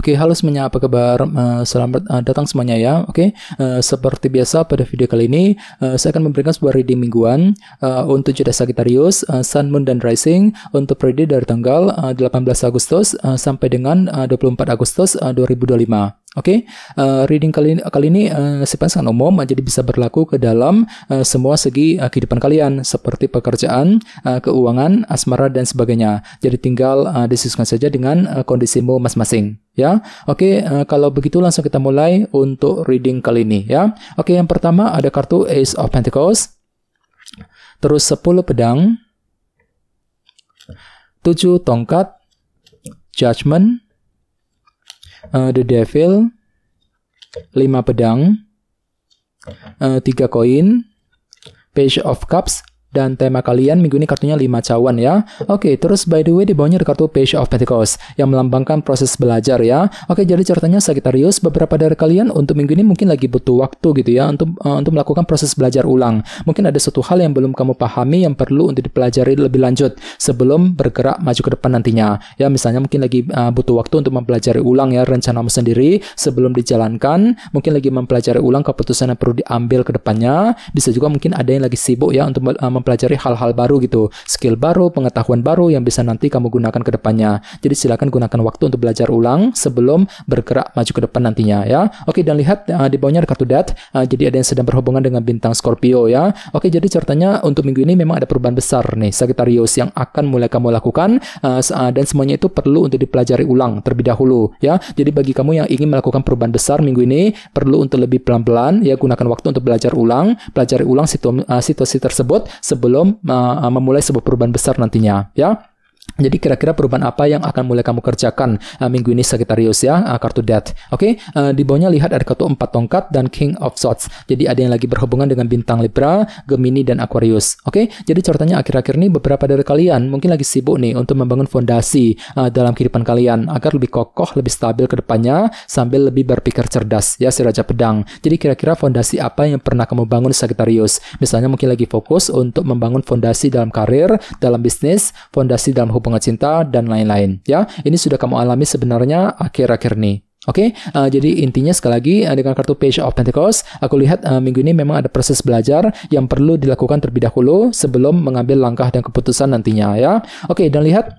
Oke, halo semuanya, apa kabar? Selamat datang semuanya ya. Oke, seperti biasa pada video kali ini saya akan memberikan sebuah reading mingguan untuk zodiak Sagittarius, Sun, Moon, dan Rising untuk periode dari tanggal 18 Agustus sampai dengan 24 Agustus 2025. Oke, reading kali ini sifatnya sangat umum, jadi bisa berlaku ke dalam semua segi kehidupan kalian seperti pekerjaan, keuangan, asmara, dan sebagainya. Jadi tinggal disesuaikan saja dengan kondisimu masing-masing. Ya, oke. Kalau begitu langsung kita mulai untuk reading kali ini. Ya, oke. Yang pertama ada kartu Ace of Pentacles, terus 10 pedang, 7 tongkat, Judgment, The Devil, 5 pedang, 3 koin, Page of Cups, dan tema kalian minggu ini kartunya 5 cawan ya. Oke, terus by the way di bawahnya ada kartu Page of Pentacles yang melambangkan proses belajar ya. Oke, jadi ceritanya Sagittarius, beberapa dari kalian untuk minggu ini mungkin lagi butuh waktu gitu ya untuk melakukan proses belajar ulang. Mungkin ada suatu hal yang belum kamu pahami yang perlu untuk dipelajari lebih lanjut sebelum bergerak maju ke depan nantinya. Ya, misalnya mungkin lagi butuh waktu untuk mempelajari ulang ya rencanamu sendiri sebelum dijalankan. Mungkin lagi mempelajari ulang keputusan yang perlu diambil ke depannya. Bisa juga mungkin ada yang lagi sibuk ya untuk mempelajari hal-hal baru gitu, skill baru, pengetahuan baru yang bisa nanti kamu gunakan ke depannya. Jadi silakan gunakan waktu untuk belajar ulang sebelum bergerak maju ke depan nantinya ya. Oke, dan lihat di bawahnya ada kartu Death. Jadi ada yang sedang berhubungan dengan bintang Scorpio ya. Oke, jadi ceritanya untuk minggu ini memang ada perubahan besar nih Sagittarius yang akan mulai kamu lakukan dan semuanya itu perlu untuk dipelajari ulang terlebih dahulu ya. Jadi bagi kamu yang ingin melakukan perubahan besar minggu ini perlu untuk lebih pelan-pelan ya, gunakan waktu untuk belajar ulang, pelajari ulang situasi tersebut sebelum memulai sebuah perubahan besar nantinya ya. Jadi kira-kira perubahan apa yang akan mulai kamu kerjakan minggu ini Sagittarius ya, kartu Death. Oke, di bawahnya lihat ada kartu 4 tongkat dan King of Swords. Jadi ada yang lagi berhubungan dengan bintang Libra, Gemini, dan Aquarius. Oke, jadi ceritanya akhir-akhir ini beberapa dari kalian mungkin lagi sibuk nih untuk membangun fondasi dalam kehidupan kalian agar lebih kokoh, lebih stabil ke depannya sambil lebih berpikir cerdas ya si Raja Pedang. Jadi kira-kira fondasi apa yang pernah kamu bangun Sagittarius? Misalnya mungkin lagi fokus untuk membangun fondasi dalam karir, dalam bisnis, fondasi dalam hubungan cinta, dan lain-lain ya. Ini sudah kamu alami sebenarnya akhir-akhir ini. Oke, jadi intinya sekali lagi dengan kartu Page of Pentacles, aku lihat minggu ini memang ada proses belajar yang perlu dilakukan terlebih dahulu sebelum mengambil langkah dan keputusan nantinya ya. Oke, dan lihat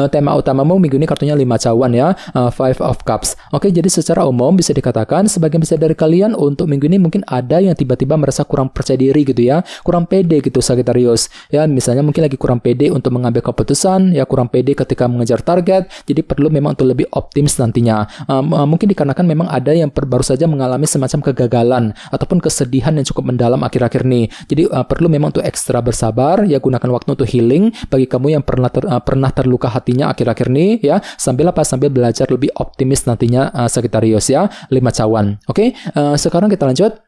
tema utamamu minggu ini kartunya 5 cawan ya, 5 of Cups. Oke, jadi secara umum bisa dikatakan sebagian besar dari kalian untuk minggu ini mungkin ada yang tiba-tiba merasa kurang percaya diri gitu ya, kurang pede gitu Sagittarius ya. Misalnya mungkin lagi kurang pede untuk mengambil keputusan ya, kurang pede ketika mengejar target. Jadi perlu memang untuk lebih optimis nantinya. Mungkin dikarenakan memang ada yang baru saja mengalami semacam kegagalan ataupun kesedihan yang cukup mendalam akhir-akhir ini. Jadi perlu memang untuk ekstra bersabar ya, gunakan waktu untuk healing bagi kamu yang pernah terluka hatinya akhir-akhir ini ya, sambil belajar lebih optimis nantinya Sagittarius ya, 5 cawan. Oke, sekarang kita lanjut.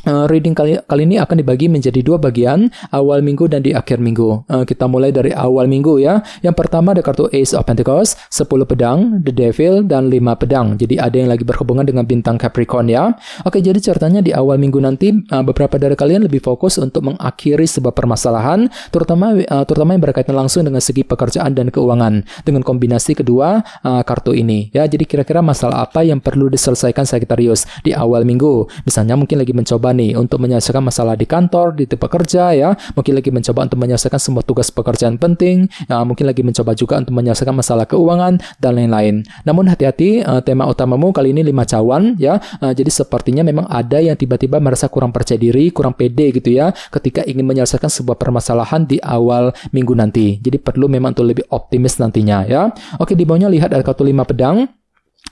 Reading kali ini akan dibagi menjadi 2 bagian, awal minggu dan di akhir minggu. Kita mulai dari awal minggu ya. Yang pertama ada kartu Ace of Pentacles, 10 pedang, The Devil, dan 5 pedang. Jadi ada yang lagi berhubungan dengan bintang Capricorn ya. Oke, jadi ceritanya di awal minggu nanti beberapa dari kalian lebih fokus untuk mengakhiri sebuah permasalahan, terutama yang berkaitan langsung dengan segi pekerjaan dan keuangan. Dengan kombinasi kedua kartu ini ya. Jadi kira-kira masalah apa yang perlu diselesaikan Sagittarius di awal minggu? Misalnya mungkin lagi mencoba nih untuk menyelesaikan masalah di kantor, di tempat kerja ya, mungkin lagi mencoba untuk menyelesaikan semua tugas pekerjaan penting ya, mungkin lagi mencoba juga untuk menyelesaikan masalah keuangan dan lain-lain. Namun hati-hati, tema utamamu kali ini 5 cawan ya. Jadi sepertinya memang ada yang tiba-tiba merasa kurang percaya diri, kurang pede gitu ya ketika ingin menyelesaikan sebuah permasalahan di awal minggu nanti. Jadi perlu memang untuk lebih optimis nantinya ya. Oke, di bawahnya lihat ada kartu 5 pedang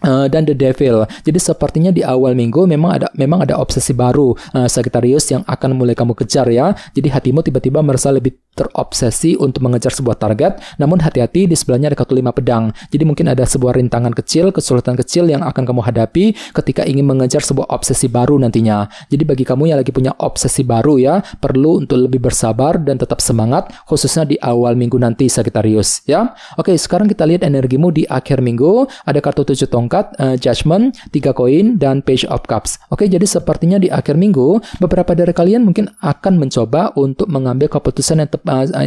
dan The Devil. Jadi sepertinya di awal minggu memang ada obsesi baru Sagittarius yang akan mulai kamu kejar ya. Jadi hatimu tiba-tiba merasa lebih terobsesi untuk mengejar sebuah target. Namun hati-hati, di sebelahnya ada kartu 5 pedang. Jadi mungkin ada sebuah rintangan kecil, kesulitan kecil yang akan kamu hadapi ketika ingin mengejar sebuah obsesi baru nantinya. Jadi bagi kamu yang lagi punya obsesi baru ya, perlu untuk lebih bersabar dan tetap semangat khususnya di awal minggu nanti Sagittarius ya. Oke, sekarang kita lihat energimu di akhir minggu. Ada kartu 7 tongkat, Judgment, 3 koin, dan Page of Cups. Oke, jadi sepertinya di akhir minggu beberapa dari kalian mungkin akan mencoba untuk mengambil keputusan yang tepat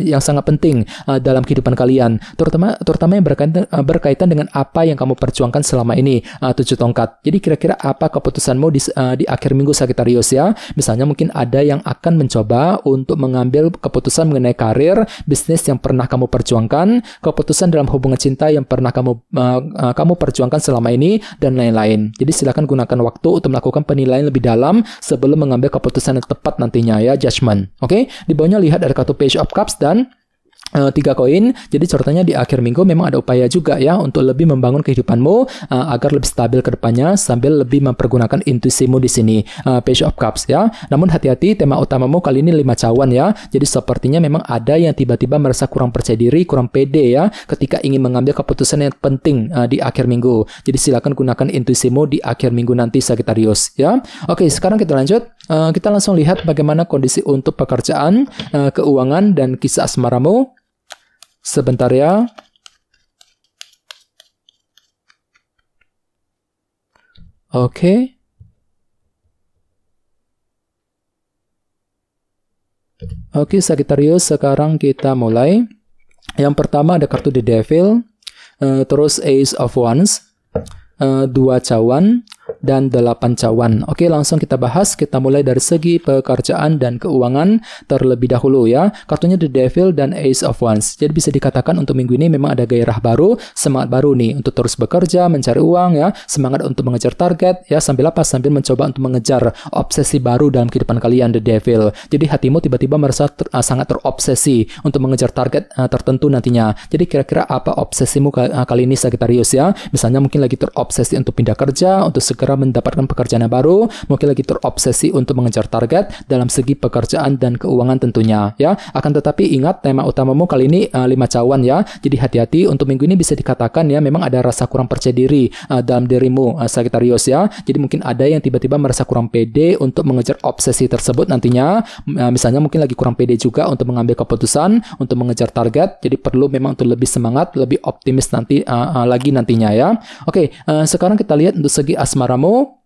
yang sangat penting dalam kehidupan kalian, terutama yang berkaitan dengan apa yang kamu perjuangkan selama ini, 7 tongkat. Jadi kira-kira apa keputusanmu di akhir minggu Sagittarius ya? Misalnya mungkin ada yang akan mencoba untuk mengambil keputusan mengenai karir, bisnis yang pernah kamu perjuangkan, keputusan dalam hubungan cinta yang pernah kamu perjuangkan selama ini, dan lain-lain. Jadi silakan gunakan waktu untuk melakukan penilaian lebih dalam sebelum mengambil keputusan yang tepat nantinya ya, judgment. Oke, di bawahnya lihat ada kartu Page of Cups dan 3 koin. Jadi ceritanya di akhir minggu memang ada upaya juga ya untuk lebih membangun kehidupanmu agar lebih stabil ke depannya sambil lebih mempergunakan intuisimu di sini. Page of Cups ya. Namun hati-hati, tema utamamu kali ini 5 cawan ya. Jadi sepertinya memang ada yang tiba-tiba merasa kurang percaya diri, kurang pede ya ketika ingin mengambil keputusan yang penting di akhir minggu. Jadi silakan gunakan intuisimu di akhir minggu nanti Sagittarius ya. Oke, sekarang kita lanjut. Kita langsung lihat bagaimana kondisi untuk pekerjaan, keuangan, dan kisah asmaramu. Sebentar ya. Oke. Oke, Sagittarius, sekarang kita mulai. Yang pertama ada kartu The Devil, terus Ace of Wands, 2 cawan, dan 8 cawan. Oke, langsung kita bahas. Kita mulai dari segi pekerjaan dan keuangan terlebih dahulu ya. Kartunya The Devil dan Ace of Wands. Jadi bisa dikatakan untuk minggu ini memang ada gairah baru, semangat baru nih untuk terus bekerja, mencari uang ya, semangat untuk mengejar target ya, sambil mencoba untuk mengejar obsesi baru dalam kehidupan kalian, The Devil. Jadi hatimu tiba-tiba merasa sangat terobsesi untuk mengejar target tertentu nantinya. Jadi kira-kira apa obsesimu kali ini Sagittarius ya? Misalnya mungkin lagi terobsesi untuk pindah kerja, untuk segera mendapatkan pekerjaan yang baru, mungkin lagi terobsesi untuk mengejar target dalam segi pekerjaan dan keuangan tentunya ya. Akan tetapi ingat, tema utamamu kali ini 5 cawan ya. Jadi hati-hati, untuk minggu ini bisa dikatakan ya memang ada rasa kurang percaya diri dalam dirimu Sagittarius ya. Jadi mungkin ada yang tiba-tiba merasa kurang pede untuk mengejar obsesi tersebut nantinya. Misalnya mungkin lagi kurang pede juga untuk mengambil keputusan untuk mengejar target. Jadi perlu memang untuk lebih semangat, lebih optimis lagi nantinya ya. Oke, sekarang kita lihat untuk segi asmaramu.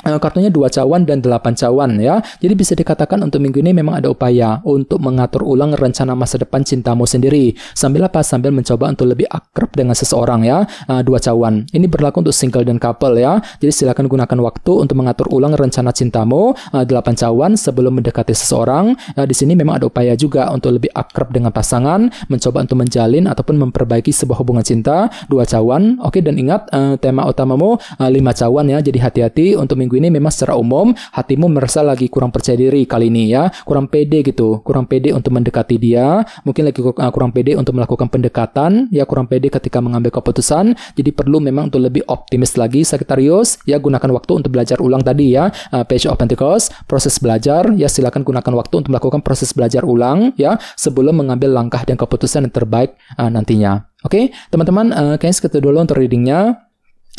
Kartunya 2 cawan dan 8 cawan ya. Jadi bisa dikatakan untuk minggu ini memang ada upaya untuk mengatur ulang rencana masa depan cintamu sendiri. Sambil mencoba untuk lebih akrab dengan seseorang ya. 2 cawan. Ini berlaku untuk single dan couple ya. Jadi silakan gunakan waktu untuk mengatur ulang rencana cintamu. 8 cawan sebelum mendekati seseorang. Di sini memang ada upaya juga untuk lebih akrab dengan pasangan, mencoba untuk menjalin ataupun memperbaiki sebuah hubungan cinta. 2 cawan. Oke, dan ingat tema utamamu 5 cawan ya. Jadi hati-hati, untuk minggu ini memang secara umum hatimu merasa lagi kurang percaya diri kali ini ya, kurang pede gitu, kurang pede untuk mendekati dia, mungkin lagi kurang pede untuk melakukan pendekatan ya, kurang pede ketika mengambil keputusan. Jadi perlu memang untuk lebih optimis lagi Sagittarius ya, gunakan waktu untuk belajar ulang tadi ya, Page of Pentacles, proses belajar ya, silakan gunakan waktu untuk melakukan proses belajar ulang ya sebelum mengambil langkah dan keputusan yang terbaik nantinya. Oke, teman-teman, kayaknya segitu dulu untuk readingnya.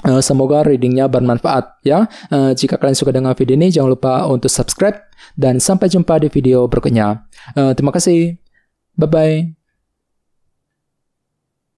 Semoga readingnya bermanfaat ya. Jika kalian suka dengan video ini, jangan lupa untuk subscribe dan sampai jumpa di video berikutnya. Terima kasih. Bye-bye.